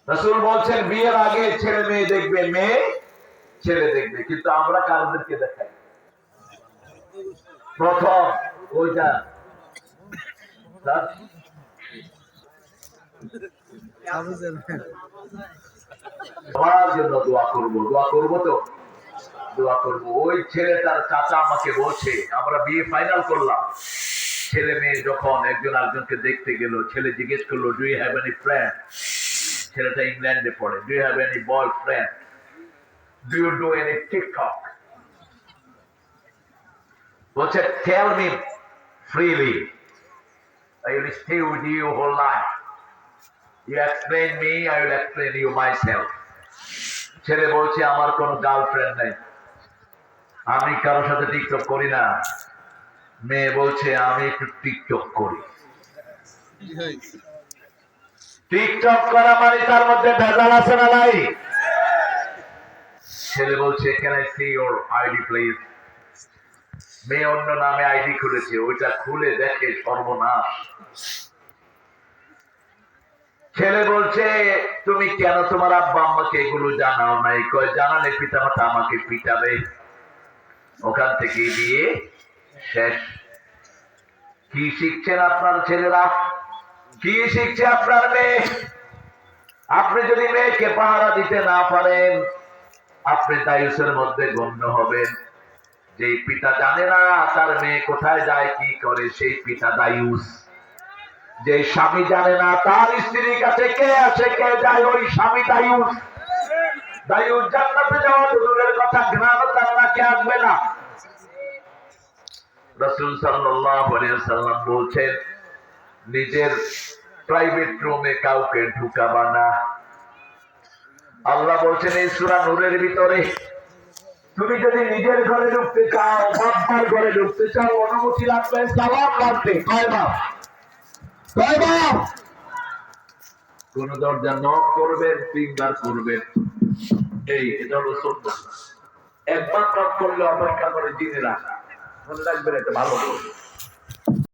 রাসূল বলছেন বিয়ের আগে ছেলে মেয়ে দেখবে, মেয়ে ছেলে দেখবে, কিন্তু আমরা কারদেরকে দেখাই প্রথম ওইটা সবার জন্য দোয়া করবো তো দোয়া করবো। ওই ছেলেটার চাচা আমাকে বলছে, আমরা বিয়ে ফাইনাল করলাম, ছেলে মেয়ে যখন একজন আরেকজনকে দেখতে গেল, ছেলে জিজ্ঞেস করলো, do you have any friend? ছেলেটা ইংল্যান্ডে পড়ে। Do you have any boyfriend? Do you do any TikTok? বলছে, tell me freely, I will stay with you whole life. You explain me, I will explain you myself. ছেলে বলছে, আমার কোনো girlfriend নেই, আমি কারোর সাথে টিকটক করি না। মেয়ে বলছে, আমি একটু টিকটক করি। টিকটক করা মানে তার মধ্যে ভেজাল আছে না নাই? ছেলে বলছে, can I C your ID please? মেয়ে অন্য নামে আইডি খুলেছে, ওইটা খুলে দেখে সর্বনাশ। ছেলে বলছে, তুমি কেন তোমার আব্বা আম্মাকে এগুলো জানাও নাই? কয়, জানালে পিতামাতা আমাকে পিটাবে। ওখান থেকে বিয়ে শেষ। কি শিখছেন আপনার ছেলেরা? কি শিখছে আপনার মেয়ে? আপনি যদি মেয়েকে পাহারা দিতে না পারেন, আপনি দায়ুসের মধ্যে গণ্য হবেন। যে পিতা জানে না তার মেয়ে কোথায় যায় কি করে, সেই পিতা দায়ুস। যে স্বামী জানে না তার স্ত্রীর কাছে কে আসে কে যায়, ওই স্বামী দায়ুস। দায়ুস জান্নাতে যাওয়া তো দূরের কথা, ঘৃণাও তার নাকে আসবে না। রাসূল সাল্লাল্লাহু আলাইহি ওয়াসাল্লাম বলছেন, নিজের প্রাইভেট রুমে কাউকে ঢুকাবা না। আল্লাহ বলছেন এই সূরা নূরের ভিতরে, তুমি যদি নিজের ঘরে ঢুকতে চাও, বাবার ঘরে ঢুকতে চাও, অনুমতি লাগবে, সালাম লাগবে। কয়বার? কোন দরজা নক করবেন, তিনবার করবেন। এটা হলো সুন্নাহ। একবার নক করলে অপেক্ষা করে দিনে রাখা, মনে রাখবেন, এটা ভালো করবে।